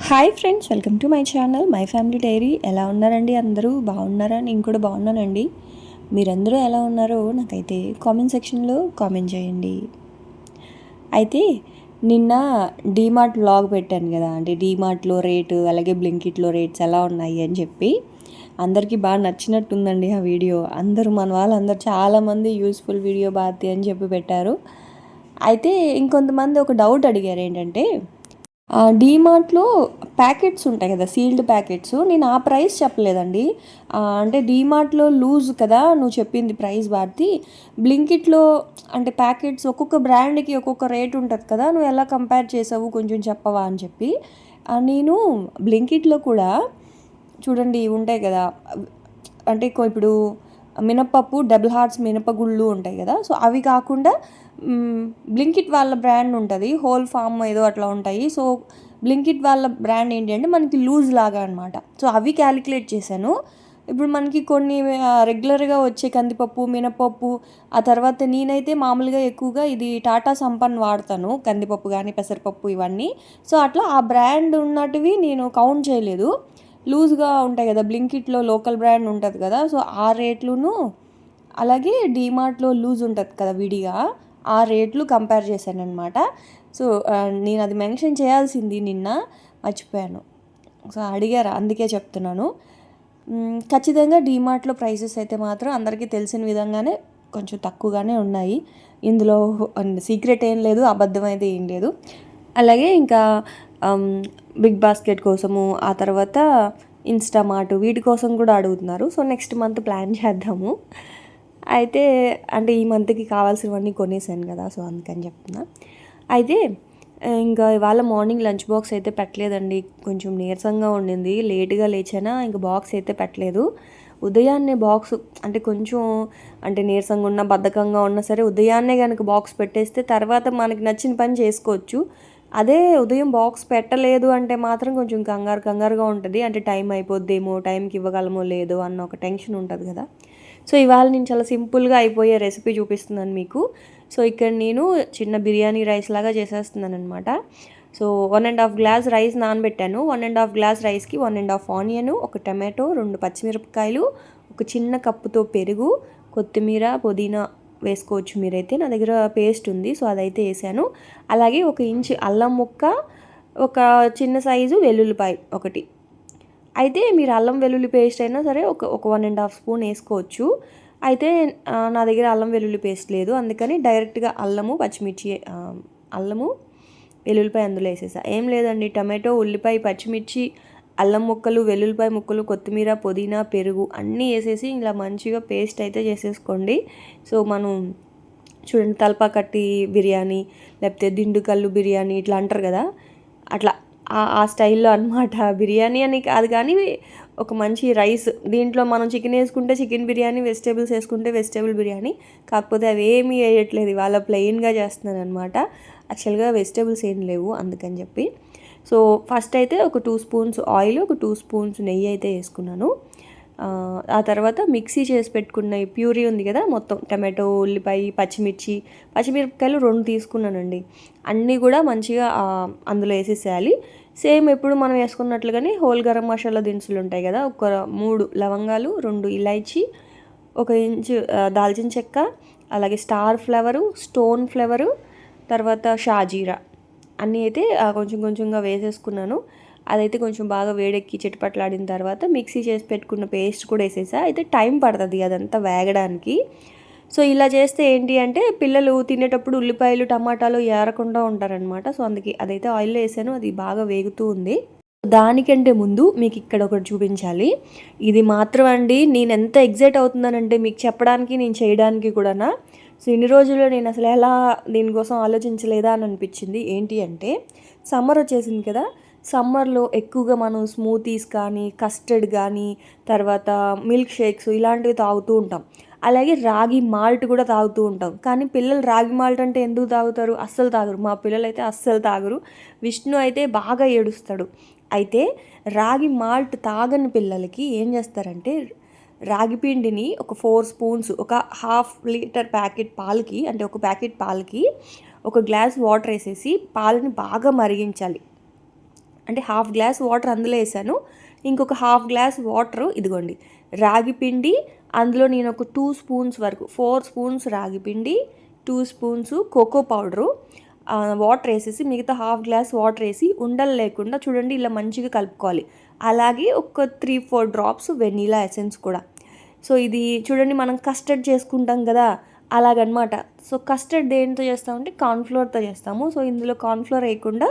Hi friends, welcome to my channel my family dairy. ఎలా ఉన్నారండి? అందరూ బాగున్నారా? నేను కూడా బాగున్నానండి. మీరందరూ ఎలా ఉన్నారో నాకైతే కామెంట్ సెక్షన్లో కామెంట్ చేయండి. అయితే నిన్న డీమార్ట్ వ్లాగ్ పెట్టాను కదా, అంటే డీమార్ట్లో రేటు అలాగే బ్లింకిట్లో రేట్స్ ఎలా ఉన్నాయి అని చెప్పి అందరికీ బాగా నచ్చినట్టుందండి ఆ వీడియో. అందరూ మన వాళ్ళందరూ చాలామంది యూస్ఫుల్ వీడియో భారతి అని చెప్పి పెట్టారు. అయితే ఇంకొంతమంది ఒక డౌట్ అడిగారు, ఏంటంటే డీమార్ట్లో ప్యాకెట్స్ ఉంటాయి కదా, సీల్డ్ ప్యాకెట్స్. నేను ఆ ప్రైస్ చెప్పలేదండి. అంటే డీమార్ట్లో లూజ్ కదా నువ్వు చెప్పింది ప్రైస్ భారతి. బ్లింకిట్లో అంటే ప్యాకెట్స్ ఒక్కొక్క బ్రాండ్కి ఒక్కొక్క రేట్ ఉంటుంది కదా, నువ్వు ఎలా కంపేర్ చేసావు కొంచెం చెప్పవా అని చెప్పి. నేను బ్లింకిట్లో కూడా చూడండి ఉంటాయి కదా, అంటే ఇప్పుడు మినపప్పు డబుల్ హార్ట్స్ మినపగుళ్ళు ఉంటాయి కదా, సో అవి కాకుండా బ్లింకిట్ వాళ్ళ బ్రాండ్ ఉంటుంది, హోల్ ఫామ్ ఏదో అట్లా ఉంటాయి. సో బ్లింకిట్ వాళ్ళ బ్రాండ్ ఏంటి అంటే మనకి లూజ్ లాగా అనమాట. సో అవి క్యాలిక్యులేట్ చేశాను. ఇప్పుడు మనకి కొన్ని రెగ్యులర్గా వచ్చే కందిపప్పు మినపప్పు, ఆ తర్వాత నేనైతే మామూలుగా ఎక్కువగా ఇది టాటా సంపన్ వాడతాను, కందిపప్పు కానీ పెసరపప్పు ఇవన్నీ. సో అట్లా ఆ బ్రాండ్ ఉన్నటివి నేను కౌంట్ చేయలేదు. లూజ్గా ఉంటాయి కదా, బ్లింకిట్లో లోకల్ బ్రాండ్ ఉంటుంది కదా, సో ఆ రేట్లును అలాగే డీమార్ట్లో లూజ్ ఉంటుంది కదా విడిగా, ఆ రేట్లు కంపేర్ చేశాను అనమాట. సో నేను అది మెన్షన్ చేయాల్సింది నిన్న మర్చిపోయాను. సో అడిగారు, అందుకే చెప్తున్నాను. ఖచ్చితంగా డీమార్ట్లో ప్రైసెస్ అయితే మాత్రం అందరికీ తెలిసిన విధంగానే కొంచెం తక్కువగానే ఉన్నాయి. ఇందులో సీక్రెట్ ఏం లేదు, అబద్ధం అయితే ఏం లేదు. అలాగే ఇంకా బిగ్ బాస్కెట్ కోసము, ఆ తర్వాత ఇన్స్టామార్ట్ వీటి కోసం కూడా అడుగుతున్నారు. సో నెక్స్ట్ మంత్ ప్లాన్ చేద్దాము. అయితే అంటే ఈ మంత్కి కావాల్సినవన్నీ కొనేసాను కదా, సో అందుకని చెప్తున్నా. అయితే ఇంకా ఇవాళ మార్నింగ్ లంచ్ బాక్స్ అయితే పెట్టలేదండి, కొంచెం నీరసంగా ఉండింది, లేట్గా లేచానా, ఇంకా బాక్స్ అయితే పెట్టలేదు. ఉదయాన్నే బాక్స్ అంటే కొంచెం అంటే నీరసంగా ఉన్నా బద్ధకంగా ఉన్నా సరే ఉదయాన్నే కనుక బాక్స్ పెట్టేస్తే తర్వాత మనకి నచ్చిన పని చేసుకోవచ్చు. అదే ఉదయం బాక్స్ పెట్టలేదు అంటే మాత్రం కొంచెం కంగారుగా ఉంటుంది. అంటే టైం అయిపోద్దేమో, టైంకి ఇవ్వగలమో లేదో అన్న ఒక టెన్షన్ ఉంటుంది కదా. సో ఇవాళ నేను చాలా సింపుల్గా అయిపోయే రెసిపీ చూపిస్తున్నాను మీకు. సో ఇక్కడ నేను చిన్న బిర్యానీ రైస్ లాగా చేసేస్తున్నాను అనమాట. సో 1.5 గ్లాస్ రైస్ నానబెట్టాను. 1.5 గ్లాస్ రైస్కి 1.5 ఆనియన్, ఒక టమాటో, 2 పచ్చిమిరపకాయలు, ఒక చిన్న కప్పుతో పెరుగు, కొత్తిమీర పుదీనా వేసుకోవచ్చు మీరైతే. నా దగ్గర పేస్ట్ ఉంది, సో అదైతే వేసాను. అలాగే 1 ఇంచ్ అల్లం ముక్క, ఒక చిన్న సైజు వెల్లుల్లిపాయ ఒకటి. అయితే మీరు అల్లం వెల్లుల్లి పేస్ట్ అయినా సరే ఒక 1.5 స్పూన్ వేసుకోవచ్చు. అయితే నా దగ్గర అల్లం వెల్లుల్లి పేస్ట్ లేదు, అందుకని డైరెక్ట్గా అల్లము పచ్చిమిర్చి అల్లము వెల్లుల్లిపాయ అందులో వేసేసా. ఏం లేదండి, టమాటో, ఉల్లిపాయ, పచ్చిమిర్చి, అల్లం ముక్కలు, వెల్లుల్లిపాయ ముక్కలు, కొత్తిమీర, పుదీనా, పెరుగు అన్నీ వేసేసి ఇలా మంచిగా పేస్ట్ అయితే చేసేసుకోండి. సో మనం చూడండి, తలపాకట్టి బిర్యానీ లేకపోతే దిండుకల్లు బిర్యానీ ఇట్లా అంటారు కదా, అట్లా ఆ స్టైల్లో అనమాట. బిర్యానీ అని కాదు కానీ ఒక మంచి రైస్, దీంట్లో మనం చికెన్ వేసుకుంటే చికెన్ బిర్యానీ, వెజిటేబుల్స్ వేసుకుంటే వెజిటేబుల్ బిర్యానీ. కాకపోతే అవి ఏమీ వేయట్లేదు, ఇవాళ ప్లెయిన్గా చేస్తున్నాను అనమాట. యాక్చువల్గా వెజిటేబుల్స్ ఏం లేవు అందుకని చెప్పి. సో ఫస్ట్ అయితే ఒక 2 స్పూన్స్ ఆయిల్, ఒక 2 స్పూన్స్ నెయ్యి అయితే వేసుకున్నాను. ఆ తర్వాత మిక్సీ చేసి పెట్టుకున్న ఈ ప్యూరీ ఉంది కదా, మొత్తం టమాటో, ఉల్లిపాయ, పచ్చిమిరపకాయలు 2 తీసుకున్నానండి. అన్నీ కూడా మంచిగా అందులో వేసేసేయాలి. సేమ్ ఎప్పుడు మనం వేసుకున్నట్లుగానే హోల్ గరం మసాలా దినుసులు ఉంటాయి కదా, ఒక 3 లవంగాలు, 2 ఇలాచీ, 1 ఇంచు దాల్చిన చెక్క, అలాగే స్టార్ ఫ్లవరు, స్టోన్ ఫ్లవరు, తర్వాత షాజీరా అన్నీ అయితే కొంచెంగా వేసేసుకున్నాను. అదైతే కొంచెం బాగా వేడెక్కి చిటపట్లాడిన తర్వాత మిక్సీ చేసి పెట్టుకున్న పేస్ట్ కూడా వేసేసా. అయితే టైం పడుతుంది అదంతా వేగడానికి. సో ఇలా చేస్తే ఏంటి అంటే పిల్లలు తినేటప్పుడు ఉల్లిపాయలు టమాటాలు ఏరకుండా ఉంటారనమాట. సో అందుకే అదైతే ఆయిల్లో వేసాను, అది బాగా వేగుతూ ఉంది. దానికంటే ముందు మీకు ఇక్కడ ఒకటి చూపించాలి. ఇది మాత్రం అండి నేను ఎంత ఎగ్జైట్ అవుతున్నానంటే మీకు చెప్పడానికి, నేను చేయడానికి కూడానా. సో ఇన్ని రోజుల్లో నేను అసలు ఎలా దీనికోసం ఆలోచించలేదా అని అనిపించింది. ఏంటి అంటే సమ్మర్ వచ్చేసింది కదా, సమ్మర్లో ఎక్కువగా మనం స్మూతీస్ కానీ, కస్టర్డ్ కానీ, తర్వాత మిల్క్ షేక్స్ ఇలాంటివి తాగుతూ ఉంటాం. అలాగే రాగి మాల్ట్ కూడా తాగుతూ ఉంటాం. కానీ పిల్లలు రాగి మాల్ట్ అంటే ఎందుకు తాగుతారు? అస్సలు తాగరు. మా పిల్లలు అయితే అస్సలు తాగరు. విష్ణు అయితే బాగా ఏడుస్తాడు. అయితే రాగి మాల్ట్ తాగని పిల్లలకి ఏం చేస్తారంటే రాగి పిండిని ఒక 4 స్పూన్స్, ఒక హాఫ్ లీటర్ ప్యాకెట్ పాలకి, అంటే ఒక ప్యాకెట్ పాలకి 1 గ్లాస్ వాటర్ వేసేసి పాలని బాగా మరిగించాలి. అంటే హాఫ్ గ్లాస్ వాటర్ అందులో వేసాను. ఇంకొక హాఫ్ గ్లాస్ వాటర్ ఇదిగోండి రాగి పిండి, అందులో నేను ఒక 2 స్పూన్స్ వరకు 4 స్పూన్స్ రాగి పిండి, 2 స్పూన్స్ కోకో పౌడరు వాటర్ వేసేసి మిగతా హాఫ్ గ్లాస్ వాటర్ వేసి ఉండలు లేకుండా చూడండి ఇలా మంచిగా కలుపుకోవాలి. అలాగే ఒక 3-4 డ్రాప్స్ వెనీలా ఎసెన్స్ కూడా. సో ఇది చూడండి మనం కస్టర్డ్ చేసుకుంటాం కదా అలాగనమాట. సో కస్టర్డ్ దేనితో చేస్తామంటే కార్న్ఫ్లోర్తో చేస్తాము. సో ఇందులో కార్న్ఫ్లోర్ వేయకుండా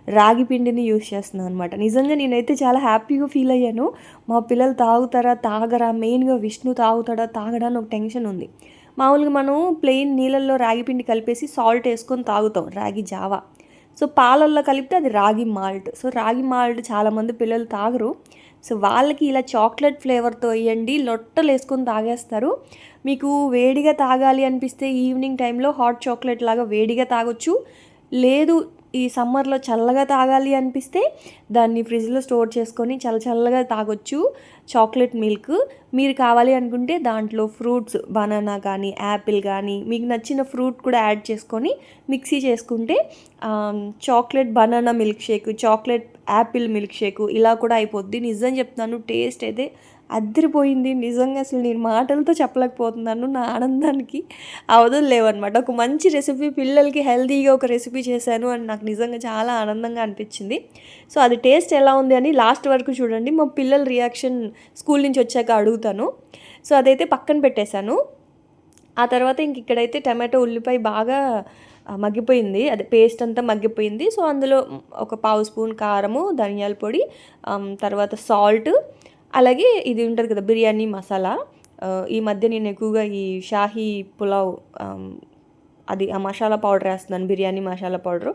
రాగి పిండిని యూస్ చేస్తున్నాను అనమాట. నిజంగా నేనైతే చాలా హ్యాపీగా ఫీల్ అయ్యాను. మా పిల్లలు తాగుతారా తాగరా, మెయిన్గా విష్ణు తాగుతాడా తాగడా అని ఒక టెన్షన్ ఉంది. మామూలుగా మనం ప్లెయిన్ నీళ్ళల్లో రాగి పిండి కలిపేసి సాల్ట్ వేసుకొని తాగుతాం రాగి జావా. సో పాలల్లో కలిపితే అది రాగి మాల్ట్. సో రాగి మాల్ట్ చాలామంది పిల్లలు తాగరు. సో వాళ్ళకి ఇలా చాక్లెట్ ఫ్లేవర్తో వేయండి, లొట్టలు వేసుకొని తాగేస్తారు. మీకు వేడిగా తాగాలి అనిపిస్తే ఈవినింగ్ టైంలో హాట్ చాక్లెట్ లాగా వేడిగా తాగొచ్చు. లేదు ఈ సమ్మర్లో చల్లగా తాగాలి అనిపిస్తే దాన్ని ఫ్రిడ్జ్లో స్టోర్ చేసుకొని చల్లగా తాగొచ్చు చాక్లెట్ మిల్క్. మీరు కావాలి అనుకుంటే దాంట్లో ఫ్రూట్స్ బనానా కానీ యాపిల్ కానీ మీకు నచ్చిన ఫ్రూట్ కూడా యాడ్ చేసుకొని మిక్సీ చేసుకుంటే chocolate banana milk shake, chocolate Apple milk shake ఇలా కూడా అయిపోద్ది. నిజం చెప్తున్నాను, టేస్ట్ అయితే అదిరిపోయింది. నిజంగా అసలు నేను మాటలతో చెప్పలేకపోతున్నాను. నా ఆనందానికి అవధులు లేవన్నమాట. ఒక మంచి రెసిపీ, పిల్లలకి హెల్తీగా ఒక రెసిపీ చేశాను అని నాకు నిజంగా చాలా ఆనందంగా అనిపించింది. సో అది టేస్ట్ ఎలా ఉంది అని లాస్ట్ వరకు చూడండి. మా పిల్లల రియాక్షన్ స్కూల్ నుంచి వచ్చాక అడుగుతాను. సో అదైతే పక్కన పెట్టేశాను. ఆ తర్వాత ఇంక ఇక్కడైతే టమాటో ఉల్లిపాయ బాగా మగ్గిపోయింది, అదే పేస్ట్ అంతా మగ్గిపోయింది. సో అందులో ఒక 1/2 స్పూన్ కారము, ధనియాల పొడి, తర్వాత సాల్ట్, అలాగే ఇది ఉంటుంది కదా బిర్యానీ మసాలా. ఈ మధ్య నేను ఎక్కువగా ఈ షాహీ పులావ్ అది ఆ మసాలా పౌడర్ వేస్తున్నాను, బిర్యానీ మసాలా పౌడరు.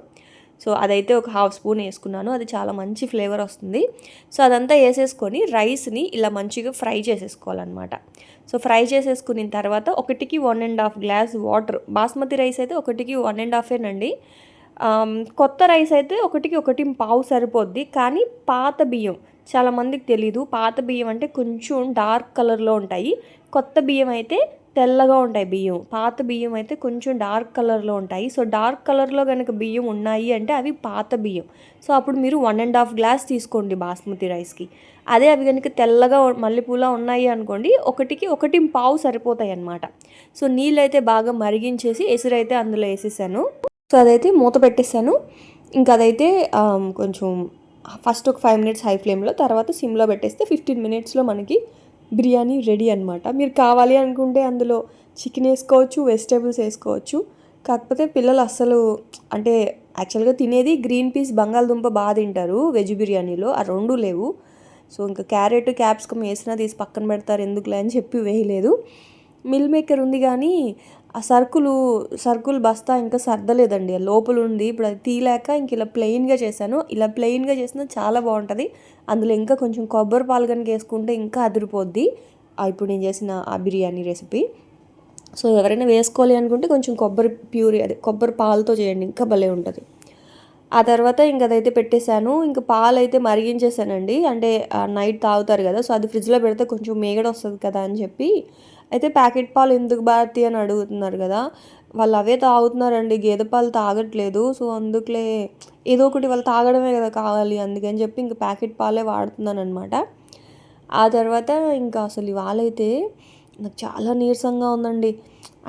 సో అదైతే ఒక 1/2 స్పూన్ వేసుకున్నాను. అది చాలా మంచి ఫ్లేవర్ వస్తుంది. సో అదంతా వేసేసుకొని రైస్ని ఇలా మంచిగా ఫ్రై చేసేసుకోవాలన్నమాట. సో ఫ్రై చేసేసుకున్న తర్వాత 1కి 1.5 గ్లాస్ వాటర్. బాస్మతి రైస్ అయితే 1కి 1.5 కొత్త రైస్ అయితే 1కి 1.5 సరిపోద్ది. కానీ పాత బియ్యం చాలామందికి తెలీదు. పాత బియ్యం అంటే కొంచెం డార్క్ కలర్లో ఉంటాయి, కొత్త బియ్యం అయితే తెల్లగా ఉంటాయి బియ్యం. పాత బియ్యం అయితే కొంచెం డార్క్ కలర్లో ఉంటాయి. సో డార్క్ కలర్లో కనుక బియ్యం ఉన్నాయి అంటే అవి పాత బియ్యం. సో అప్పుడు మీరు 1.5 గ్లాస్ తీసుకోండి బాస్మతి రైస్కి. అదే అవి కనుక తెల్లగా మల్లెపూలా ఉన్నాయి అనుకోండి 1కి 1.5 సరిపోతాయి అన్నమాట. సో నీళ్ళైతే బాగా మరిగించేసి ఎసురైతే అందులో వేసేసాను. సో అదైతే మూత పెట్టేసాను. ఇంకా అదైతే కొంచెం ఫస్ట్ ఒక 5 మినిట్స్ హై ఫ్లేమ్లో, తర్వాత సిమ్లో పెట్టేస్తే 15 మినిట్స్లో మనకి బిర్యానీ రెడీ అనమాట. మీరు కావాలి అనుకుంటే అందులో చికెన్ వేసుకోవచ్చు, వెజిటేబుల్స్ వేసుకోవచ్చు. కాకపోతే పిల్లలు అస్సలు అంటే యాక్చువల్గా తినేది గ్రీన్ పీస్ బంగాళదుంప బాగా తింటారు వెజ్ బిర్యానీలో, ఆ రెండు లేవు. సో ఇంకా క్యారెట్ క్యాప్సికమ్ వేసినా తీసి పక్కన పెడతారు ఎందుకులే అని చెప్పి వేయలేదు. మిల్ మేకర్ ఉంది కానీ ఆ సరుకులు బస్తా ఇంకా సర్దలేదండి, లోపల ఉంది. ఇప్పుడు అది తీయలేక ఇంక ఇలా ప్లెయిన్గా చేశాను. ఇలా ప్లెయిన్గా చేసినా చాలా బాగుంటుంది. అందులో ఇంకా కొంచెం కొబ్బరి పాలు కనుక వేసుకుంటే ఇంకా అదిరిపోద్ది ఇప్పుడు నేను చేసిన ఆ బిర్యానీ రెసిపీ. సో ఎవరైనా వేసుకోవాలి అనుకుంటే కొంచెం కొబ్బరి ప్యూరీ, అదే కొబ్బరి పాలతో చేయండి, ఇంకా భలే ఉంటుంది. ఆ తర్వాత ఇంక అదైతే పెట్టేశాను. ఇంక పాలు అయితే మరిగించేసానండి. అంటే నైట్ తాగుతారు కదా, సో అది ఫ్రిడ్జ్లో పెడితే కొంచెం మేగడ వస్తుంది కదా అని చెప్పి. అయితే ప్యాకెట్ పాలు ఎందుకు భారతి అని అడుగుతున్నారు కదా, వాళ్ళు అవే తాగుతున్నారండి, గేదె పాలు తాగట్లేదు. సో అందుకులే ఏదో ఒకటి వాళ్ళు తాగడమే కదా కావాలి, అందుకని చెప్పి ఇంక ప్యాకెట్ పాలే వాడుతున్నాను అనమాట. ఆ తర్వాత ఇంకా అసలు ఇవాళైతే నాకు చాలా నీరసంగా ఉందండి.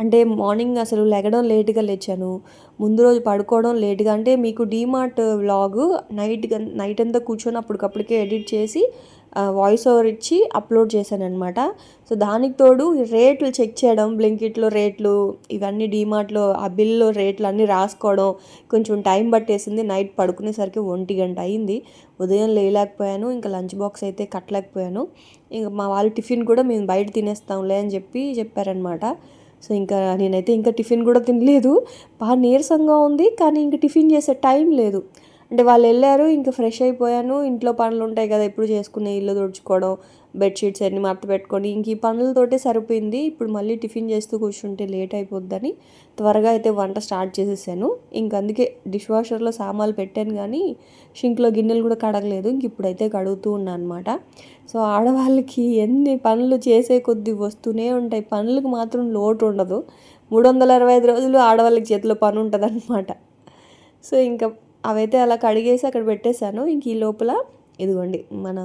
అంటే మార్నింగ్ అసలు లెగడం లేట్గా లేచాను, ముందు రోజు పడుకోవడం లేట్గా. అంటే మీకు డీమార్ట్ వ్లాగ్ నైట్ అంతా కూర్చొని అప్పటికప్పటికే ఎడిట్ చేసి వాయిస్ ఓవర్ ఇచ్చి అప్లోడ్ చేశాను అనమాట. సో దానికి తోడు రేట్లు చెక్ చేయడం, బ్లింకిట్లో రేట్లు, ఇవన్నీ డీమార్ట్లో ఆ బిల్లో రేట్లు అన్నీ రాసుకోవడం కొంచెం టైం పట్టేసింది. నైట్ పడుకునేసరికి 1 గంట అయింది. ఉదయం లేయలేకపోయాను, ఇంకా లంచ్ బాక్స్ అయితే కట్టలేకపోయాను. ఇంకా మా వాళ్ళు టిఫిన్ కూడా మేము బయట తినేస్తాంలే అని చెప్పారనమాట. సో ఇంకా నేనైతే ఇంకా టిఫిన్ కూడా తినలేదు. బాగా నీరసంగా ఉంది, కానీ ఇంక టిఫిన్ చేసే టైం లేదు. అంటే వాళ్ళు వెళ్ళారు, ఇంకా ఫ్రెష్ అయిపోయాను. ఇంట్లో పనులు ఉంటాయి కదా ఎప్పుడు చేసుకునే, ఇల్లు తుడుచుకోవడం, బెడ్షీట్స్ అన్నీ మడత పెట్టుకొని ఇంక ఈ పనులతోటే సరిపోయింది. ఇప్పుడు మళ్ళీ టిఫిన్ చేస్తూ కూర్చుంటే లేట్ అయిపోద్దని త్వరగా అయితే వంట స్టార్ట్ చేసేసాను. ఇంక అందుకే డిష్ వాషర్లో సామాన్లు పెట్టాను కానీ షింక్లో గిన్నెలు కూడా కడగలేదు. ఇంక ఇప్పుడైతే కడుగుతూ ఉన్నాను అనమాట. సో ఆడవాళ్ళకి ఎన్ని పనులు చేసే కొద్దీ వస్తూనే ఉంటాయి, పనులకు మాత్రం లోటు ఉండదు. 365 రోజులు ఆడవాళ్ళకి చేతిలో పని ఉంటుంది అనమాట. సో ఇంకా అవైతే అలా కడిగేసి అక్కడ పెట్టేశాను. ఇంక ఈ లోపల ఇదిగోండి మన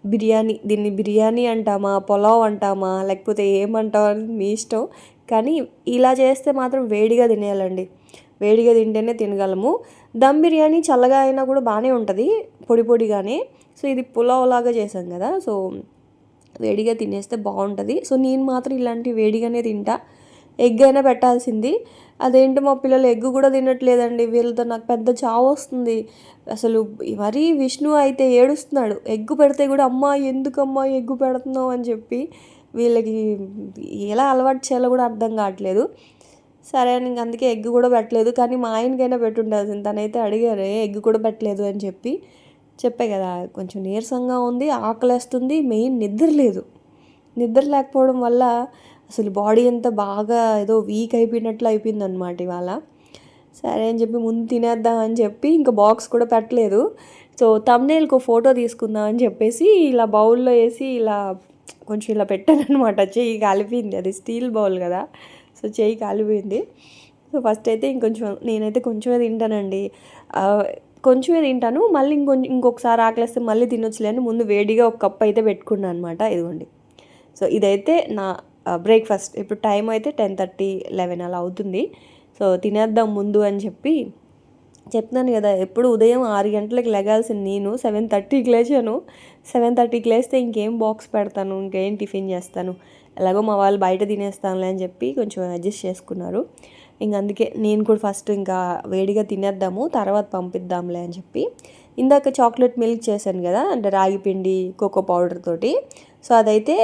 బిర్యానీ, దీన్ని బిర్యానీ అంటామా, పులావ్ అంటామా, లేకపోతే ఏమంటామా అని మీ ఇష్టం. కానీ ఇలా చేస్తే మాత్రం వేడిగా తినేయాలండి. వేడిగా తింటేనే తినగలము. దమ్ బిర్యానీ చల్లగా అయినా కూడా బాగానే ఉంటుంది, పొడి పొడిగానే. సో ఇది పులావ్ లాగా చేశాం కదా, సో వేడిగా తినేస్తే బాగుంటుంది. సో నేను మాత్రం ఇలాంటి వేడిగానే తింటా. ఎగ్ అయినా పెట్టాల్సింది. అదేంటి మా పిల్లలు ఎగ్ కూడా తినట్లేదండి, వీళ్ళతో నాకు పెద్ద చావు వస్తుంది అసలు. మరీ విష్ణు అయితే ఏడుస్తున్నాడు, ఎగ్ పెడితే కూడా అమ్మా ఎందుకమ్మా ఎగ్ పెడుతున్నావు అని చెప్పి. వీళ్ళకి ఎలా అలవాటు చేయాలో కూడా అర్థం కావట్లేదు. సరే అని ఇంక అందుకే ఎగ్ కూడా పెట్టలేదు. కానీ మా ఆయనకైనా పెట్టుండాల్సింది, తనైతే అడిగారు ఎగ్ కూడా పెట్టలేదు అని చెప్పి. చెప్పే కదా కొంచెం నీరసంగా ఉంది, ఆకలేస్తుంది, మెయిన్ నిద్ర లేదు. నిద్ర లేకపోవడం వల్ల అసలు బాడీ అంతా బాగా ఏదో వీక్ అయిపోయినట్లు అయిపోయింది అనమాట ఇవాళ. సరే అని చెప్పి ముందు తినేద్దాం అని చెప్పి ఇంకా బాక్స్ కూడా పెట్టలేదు. సో థంబ్నెయిల్కి ఒక ఫోటో తీసుకుందాం అని చెప్పేసి ఇలా బౌల్లో వేసి ఇలా కొంచెం ఇలా పెట్టాను అనమాట. చెయ్యి కాలిపోయింది, అది స్టీల్ బౌల్ కదా, సో చెయ్యి కాలిపోయింది. సో ఫస్ట్ అయితే నేనైతే కొంచెమే తింటానండి, కొంచెమే తింటాను. మళ్ళీ ఇంకొకసారి ఆకలిస్తే మళ్ళీ తినొచ్చులే అని ముందు వేడిగా ఒక కప్ అయితే పెట్టుకున్నాను అనమాట. ఇదిగోండి. సో ఇదైతే నా బ్రేక్ఫాస్ట్. ఇప్పుడు టైం అయితే 10:30, 11 అలా అవుతుంది. సో తినేద్దాం ముందు అని చెప్పి చెప్తున్నాను కదా, ఎప్పుడు ఉదయం 6 గంటలకు లెగాల్సిన నేను 7:30కి లేచాను. 7:30కి లేస్తే ఇంకేం బాక్స్ పెడతాను, ఇంకేం టిఫిన్ చేస్తాను, ఎలాగో మా వాళ్ళు బయట తినేస్తానులే అని చెప్పి కొంచెం అడ్జస్ట్ చేసుకున్నారు. ఇంక అందుకే నేను కూడా ఫస్ట్ ఇంకా వేడిగా తినేద్దాము, తర్వాత పంపిద్దాంలే అని చెప్పి ఇందాక చాక్లెట్ మిల్క్ చేశాను కదా, అంటే రాగి పిండి కోకో పౌడర్ తోటి. సో అదైతే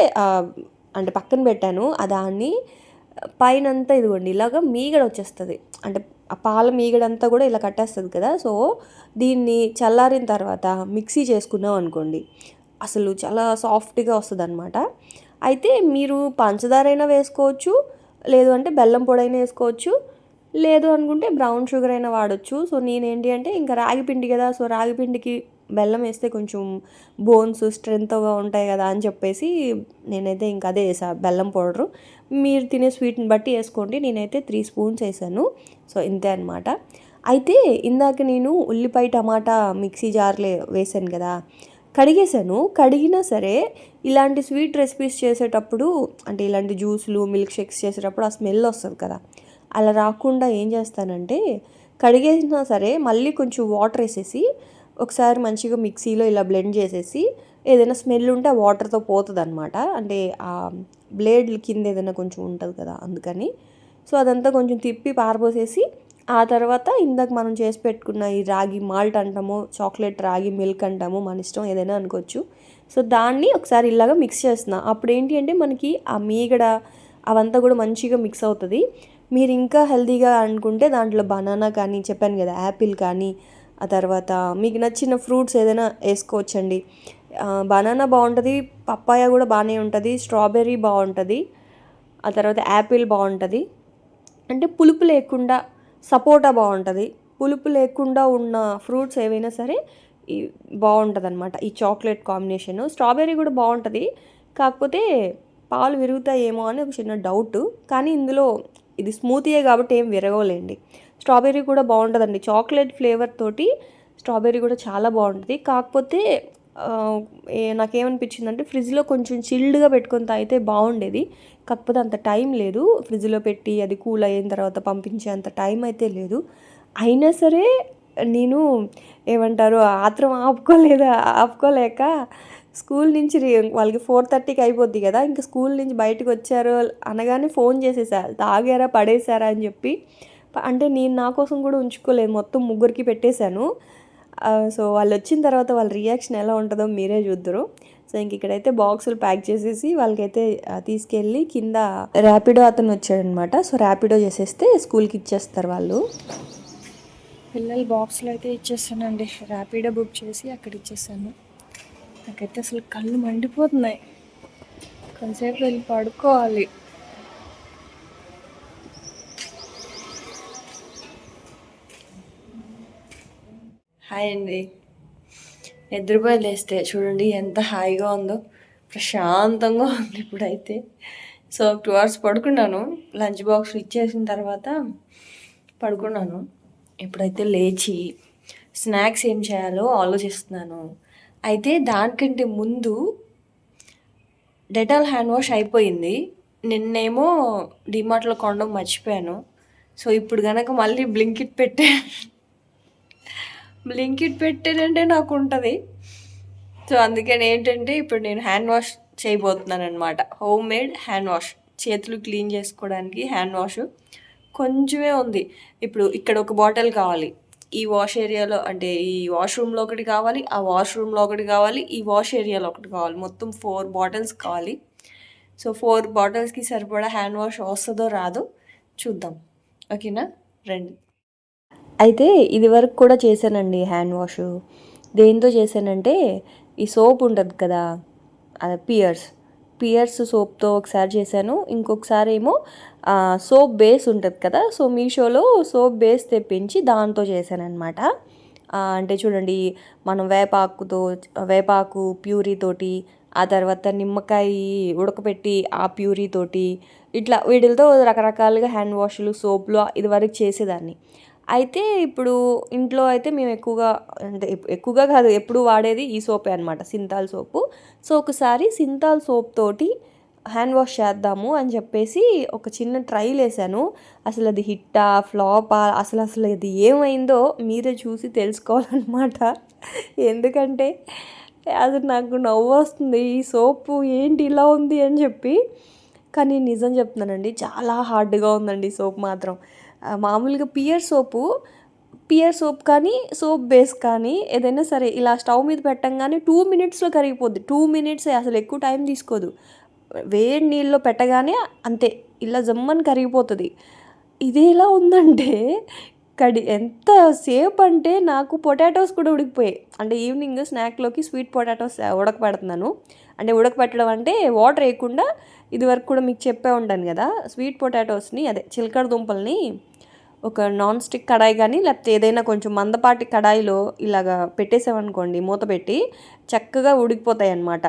అంటే పక్కన పెట్టాను. దాన్ని పైనంతా ఇదిగోండి ఇలాగ మీగడ వచ్చేస్తుంది, అంటే ఆ పాల మీగడంతా కూడా ఇలా కట్టేస్తుంది కదా. సో దీన్ని చల్లారిన తర్వాత మిక్సీ చేసుకున్నాం అనుకోండి, అసలు చాలా సాఫ్ట్గా వస్తుంది అనమాట. అయితే మీరు పంచదార అయినా వేసుకోవచ్చు, లేదు అంటే బెల్లం పొడి అయినా వేసుకోవచ్చు, లేదు అనుకుంటే బ్రౌన్ షుగర్ అయినా వాడచ్చు. సో నేనేంటి అంటే ఇంకా రాగి పిండి కదా, సో రాగి పిండికి బెల్లం వేస్తే కొంచెం బోన్స్ స్ట్రెంత్గా ఉంటాయి కదా అని చెప్పేసి నేనైతే ఇంకా అదే వేసాను, బెల్లం పౌడరు. మీరు తినే స్వీట్ని బట్టి వేసుకోండి, నేనైతే 3 స్పూన్స్ వేసాను. సో ఇంతే అనమాట. అయితే ఇందాక నేను ఉల్లిపాయ టమాటా మిక్సీ జార్లో వేసాను కదా, కడిగేసాను. కడిగినా సరే ఇలాంటి స్వీట్ రెసిపీస్ చేసేటప్పుడు, అంటే ఇలాంటి జ్యూసులు మిల్క్ షేక్స్ చేసేటప్పుడు ఆ స్మెల్ వస్తుంది కదా, అలా రాకుండా ఏం చేస్తానంటే కడిగేసినా సరే మళ్ళీ కొంచెం వాటర్ వేసేసి ఒకసారి మంచిగా మిక్సీలో ఇలా బ్లెండ్ చేసేసి, ఏదైనా స్మెల్ ఉంటే ఆ వాటర్తో పోతుంది అనమాట. అంటే ఆ బ్లేడ్ కింద ఏదైనా కొంచెం ఉంటుంది కదా, అందుకని. సో అదంతా కొంచెం తిప్పి పారబోసేసి ఆ తర్వాత ఇందాక మనం చేసి పెట్టుకున్న ఈ రాగి మాల్ట్ అంటాము, చాక్లెట్ రాగి మిల్క్ అంటాము, మన ఇష్టం ఏదైనా అనుకోవచ్చు. సో దాన్ని ఒకసారి ఇలాగా మిక్స్ చేస్తున్నా. అప్పుడు ఏంటి అంటే మనకి ఆ మీగడ అవంతా కూడా మంచిగా మిక్స్ అవుతుంది. మీరు ఇంకా హెల్తీగా అనుకుంటే దాంట్లో బనానా కానీ, చెప్పాను కదా యాపిల్ కానీ, ఆ తర్వాత మీకు నచ్చిన ఫ్రూట్స్ ఏదైనా వేసుకోవచ్చండి. బనానా బాగుంటుంది, పప్పాయ కూడా బాగానే ఉంటుంది, స్ట్రాబెర్రీ బాగుంటుంది, ఆ తర్వాత యాపిల్ బాగుంటుంది. అంటే పులుపు లేకుండా సపోటా బాగుంటుంది. పులుపు లేకుండా ఉన్న ఫ్రూట్స్ ఏవైనా సరే ఈ బాగుంటుంది అనమాట ఈ చాక్లెట్ కాంబినేషను. స్ట్రాబెర్రీ కూడా బాగుంటుంది, కాకపోతే పాలు విరుగుతాయేమో అని ఒక చిన్న డౌట్. కానీ ఇందులో ఇది స్మూతీయే కాబట్టి ఏం విరగోలేండి. స్ట్రాబెర్రీ కూడా బాగుంటుందండి, చాక్లెట్ ఫ్లేవర్ తోటి స్ట్రాబెర్రీ కూడా చాలా బాగుంటుంది. కాకపోతే నాకేమనిపించిందంటే ఫ్రిడ్జ్లో కొంచెం చిల్డ్గా పెట్టుకొని తాగితే బాగుండేది. కాకపోతే అంత టైం లేదు, ఫ్రిడ్జ్లో పెట్టి అది కూల్ అయిన తర్వాత పంపించే అంత టైం అయితే లేదు. అయినా సరే నేను ఏమంటారు ఆత్రం ఆపుకోలేక స్కూల్ నుంచి వాళ్ళకి 4:30కి అయిపోద్ది కదా, ఇంకా స్కూల్ నుంచి బయటకు వచ్చారు అనగానే ఫోన్ చేసేసా, తాగారా పడేసారా అని చెప్పి. అంటే నేను నా కోసం కూడా ఉంచుకోలేదు, మొత్తం ముగ్గురికి పెట్టేశాను. సో వాళ్ళు వచ్చిన తర్వాత వాళ్ళ రియాక్షన్ ఎలా ఉంటుందో మీరే చూద్దరు. సో ఇంక ఇక్కడైతే బాక్సులు ప్యాక్ చేసేసి వాళ్ళకైతే తీసుకెళ్ళి కింద ర్యాపిడో అతను వచ్చాడనమాట. సో ర్యాపిడో చేసేస్తే స్కూల్కి ఇచ్చేస్తారు వాళ్ళు. పిల్లల బాక్సులు అయితే ఇచ్చేస్తానండి, ర్యాపిడో బుక్ చేసి అక్కడ ఇచ్చేసాను. నాకైతే అసలు కళ్ళు మండిపోతున్నాయి, కొంతసేపు వెళ్ళి పడుకోవాలి. హాయ్ అండి. నిద్రపోయి లేస్తే చూడండి ఎంత హాయిగా ఉందో, ప్రశాంతంగా ఉంది ఇప్పుడైతే. సో 2 hours పడుకున్నాను, లంచ్ బాక్స్ ఇచ్చేసిన తర్వాత పడుకున్నాను. ఇప్పుడైతే లేచి స్నాక్స్ ఏం చేయాలో ఆలోచిస్తున్నాను. అయితే దానికంటే ముందు డెటాల్ హ్యాండ్ వాష్ అయిపోయింది. నిన్నేమో డీమార్ట్లో కొనడం మర్చిపోయాను. సో ఇప్పుడు కనుక మళ్ళీ బ్లింకిట్ పెట్టానంటే నాకు ఉంటుంది. సో అందుకని ఏంటంటే ఇప్పుడు నేను హ్యాండ్ వాష్ చేయబోతున్నాను అనమాట. హోమ్ మేడ్ హ్యాండ్ వాష్, చేతులు క్లీన్ చేసుకోవడానికి హ్యాండ్ వాష్ కొంచెమే ఉంది. ఇప్పుడు ఇక్కడ ఒక బాటిల్ కావాలి, ఈ వాష్ ఏరియాలో అంటే ఈ వాష్రూమ్లో ఒకటి కావాలి, ఆ వాష్రూమ్లో ఒకటి కావాలి, ఈ వాష్ ఏరియాలో ఒకటి కావాలి. మొత్తం 4 బాటిల్స్ కావాలి. సో 4 బాటిల్స్కి సరిపడా హ్యాండ్ వాష్ వస్తుందో రాదో చూద్దాం. ఓకేనా, రండి. అయితే ఇది వరకు కూడా చేశానండి హ్యాండ్ వాష్. దేంతో చేశానంటే ఈ సోప్ ఉంటుంది కదా, అది పియర్స్ సోప్తో ఒకసారి చేశాను. ఇంకొకసారి ఏమో సోప్ బేస్ ఉంటుంది కదా, సో మీషోలో సోప్ బేస్ తెప్పించి దాంతో చేశాను అనమాట. అంటే చూడండి, మనం వేపాకు ప్యూరీతోటి, ఆ తర్వాత నిమ్మకాయ ఉడకపెట్టి ఆ ప్యూరీతోటి, ఇట్లా వీటితో రకరకాలుగా హ్యాండ్ వాష్లు సోప్లు ఇదివరకు చేసేదాన్ని. అయితే ఇప్పుడు ఇంట్లో అయితే మేము ఎక్కువగా కాదు, ఎప్పుడు వాడేది ఈ సోపే అనమాట, సింతాల్ సోపు. సో ఒకసారి సింతాల్ సోప్ తోటి హ్యాండ్ వాష్ చేద్దాము అని చెప్పేసి ఒక చిన్న ట్రైల్ వేసాను. అసలు అది హిట్టా ఫ్లాపా అసలు అది ఏమైందో మీరే చూసి తెలుసుకోవాలన్నమాట. ఎందుకంటే అసలు నాకు నవ్వు వస్తుంది, ఈ సోపు ఏంటి ఇలా ఉంది అని చెప్పి. కానీ నిజం చెప్తున్నానండి, చాలా హార్డ్గా ఉందండి సోప్ మాత్రం. మామూలుగా పియర్ సోప్ కానీ సోప్ బేస్ కానీ ఏదైనా సరే ఇలా స్టవ్ మీద పెట్టంగానే 2 మినిట్స్లో కరిగిపోద్ది. 2 మినిట్సే, అసలు ఎక్కువ టైం తీసుకోదు. వేడి నీళ్ళలో పెట్టగానే అంతే ఇలా జమ్మని కరిగిపోతుంది. ఇది ఎలా ఉందంటే ఎంత సేపు అంటే నాకు పొటాటోస్ కూడా ఉడికిపోయాయి. అంటే ఈవినింగ్ స్నాక్లోకి స్వీట్ పొటాటోస్ ఉడకపెడుతున్నాను. అంటే ఉడకపెట్టడం అంటే వాటర్ వేయకుండా, ఇది వరకు కూడా మీకు చెప్పే ఉంటాను కదా, స్వీట్ పొటాటోస్ని అదే చిలకడ దుంపల్ని ఒక నాన్ స్టిక్ కడాయి కానీ లేకపోతే ఏదైనా కొంచెం మందపాటి కడాయిలో ఇలాగా పెట్టేసామనుకోండి, మూత పెట్టి చక్కగా ఉడికిపోతాయి అన్నమాట.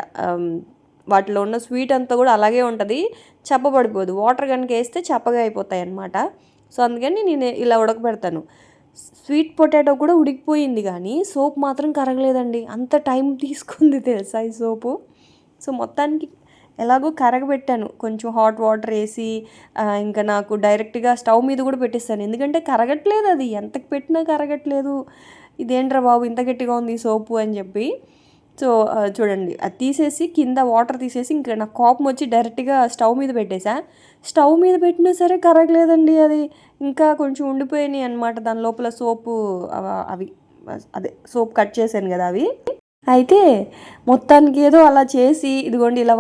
వాటిలో ఉన్న స్వీట్ అంతా కూడా అలాగే ఉంటుంది, చప్పబడిపోదు. వాటర్ కనుక వేస్తే చప్పగా అయిపోతాయి అన్నమాట. సో అందుకని నేను ఇలా ఉడకబెడతాను. స్వీట్ పొటాటో కూడా ఉడికిపోయింది కానీ సోప్ మాత్రం కరగలేదండి. అంత టైం తీసుకుంది తెలుసా ఈ సోపు. సో మొత్తానికి ఎలాగో కరగబెట్టాను, కొంచెం హాట్ వాటర్ వేసి. ఇంకా నాకు డైరెక్ట్గా స్టవ్ మీద కూడా పెట్టేస్తాను, ఎందుకంటే కరగట్లేదు, అది ఎంతకు పెట్టినా కరగట్లేదు. ఇదేంట్రా బాబు ఇంత గట్టిగా ఉంది ఈ సోపు అని చెప్పి. సో చూడండి, అది తీసేసి కింద వాటర్ తీసేసి ఇంకా నాకు కోపం వచ్చి డైరెక్ట్గా స్టవ్ మీద పెట్టేసా. స్టవ్ మీద పెట్టినా సరే కరగలేదండి, అది ఇంకా కొంచెం ఉండిపోయినాయి అనమాట దాని లోపల సోపు. అవి అదే సోప్ కట్ చేశాను కదా అవి. అయితే మొత్తానికి ఏదో అలా చేసి ఇదిగోండి ఇలా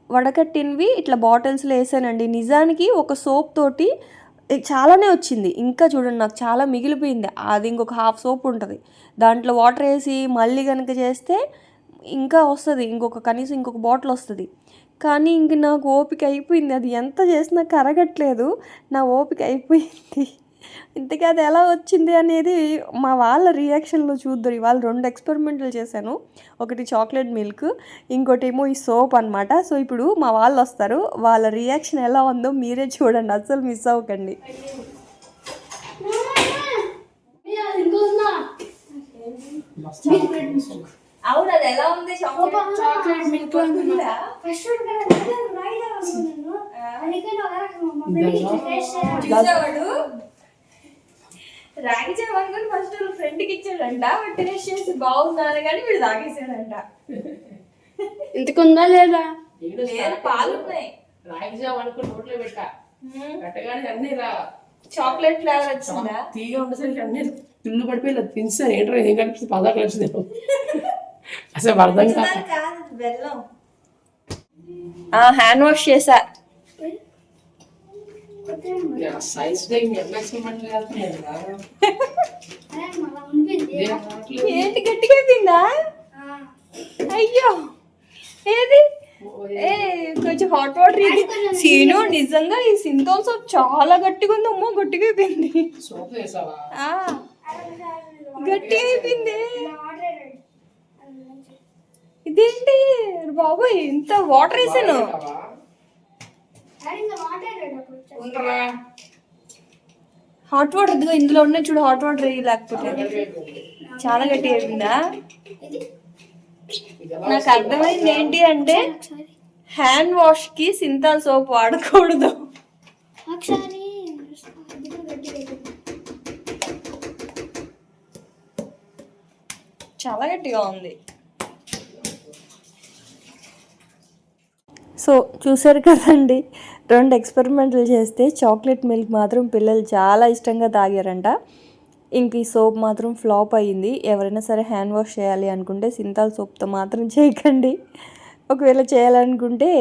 వడకట్టినవి ఇట్లా బాటిల్స్లో వేసానండి. నిజానికి ఒక సోప్ తోటి చాలానే వచ్చింది, ఇంకా చూడండి నాకు చాలా మిగిలిపోయింది. అది ఇంకొక హాఫ్ సోప్ ఉంటుంది, దాంట్లో వాటర్ వేసి మళ్ళీ కనుక చేస్తే ఇంకా వస్తుంది, కనీసం ఇంకొక బాటిల్ వస్తుంది. కానీ ఇంక నాకు ఓపిక అయిపోయింది, అది ఎంత చేసినా కరగట్లేదు, నా ఓపిక అయిపోయింది. ఇంతకీ అది ఎలా వచ్చింది అనేది మా వాళ్ళ రియాక్షన్లో చూద్దరు. ఇవాళ 2 ఎక్స్పెరిమెంట్లు చేశాను, ఒకటి చాక్లెట్ మిల్క్, ఇంకోటి ఏమో ఈ సోప్ అనమాట. సో ఇప్పుడు మా వాళ్ళు వస్తారు, వాళ్ళ రియాక్షన్ ఎలా ఉందో మీరే చూడండి, అస్సలు మిస్ అవ్వకండి. అవును, అది ఎలా ఉంది చాక్లెట్ మిల్క్ చూసేవాడు. రాగి చావనుకొని ఫస్ట్ ఫ్రెండ్కి ఇచ్చాడంట, టేస్ట్ చేసి బాగుందని కానీ వీడు తాగేసాడంట. ఇంతకుందా లేదా? లేదు, పాలు ఉన్నాయి. రాగి జావ అనుకుని నోట్లో పెట్టగానే అన్ని చాక్లెట్ ఫ్లేవర్ వచ్చిందా, తీగా ఉండేసరికి అన్ని తిన్ను పడిపోయి తినేసాను. ఏంటో ఏం కనిపిస్తుంది, పదాకు వచ్చింది అసలు అర్థం కాదు. బెల్లం హ్యాండ్ వాష్ చేసా. ఏంటి గట్టిగా అయిపోయిందా? అయ్యో ఏది కొంచెం హాట్ వాటర్ ఇది. సీను నిజంగా ఈ సింథాల్ సోప్ చాలా గట్టిగా ఉంది. అమ్మో గట్టిగా అయిపోయింది, గట్టిగా అయిపోయింది. ఇదేంటి బాబోయ్, ఇంత వాటర్ వేసాను. హాట్ వాటర్ ఇదిగో ఇందులో ఉన్నాయి చూడు, హాట్ వాటర్ వేయి, లేకపోతే చాలా గట్టిగా అయిపోయిందా. నాకు అర్థమైంది ఏంటి అంటే హ్యాండ్ వాష్ కి సింతాల్ సోప్ వాడకూడదు. చాలా గట్టిగా ఉంది. సో చూసారు కదండి, 2 ఎక్స్పెరిమెంట్లు చేస్తే చాక్లెట్ మిల్క్ మాత్రం పిల్లలు చాలా ఇష్టంగా తాగారంట. ఇంక ఈ సోప్ మాత్రం ఫ్లాప్ అయ్యింది. ఎవరైనా సరే హ్యాండ్ వాష్ చేయాలి అనుకుంటే సింతాల్ సోప్తో మాత్రం చేయకండి. ఒకవేళ చేయాలనుకుంటే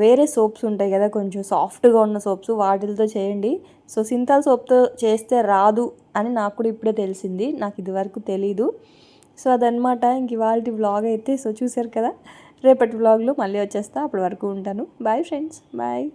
వేరే సోప్స్ ఉంటాయి కదా, కొంచెం సాఫ్ట్గా ఉన్న సోప్స్, వాటితో చేయండి. సో సింతాల్ సోప్తో చేస్తే రాదు అని నాకు కూడా ఇప్పుడే తెలిసింది, నాకు ఇదివరకు తెలీదు. సో అదనమాట ఇంక ఇవాల్టి వ్లాగ్ అయితే. సో చూసారు కదా, రేపటి వ్లాగ్లో మళ్ళీ వచ్చేస్తా. అప్పటి వరకు ఉంటాను. Bye friends, bye.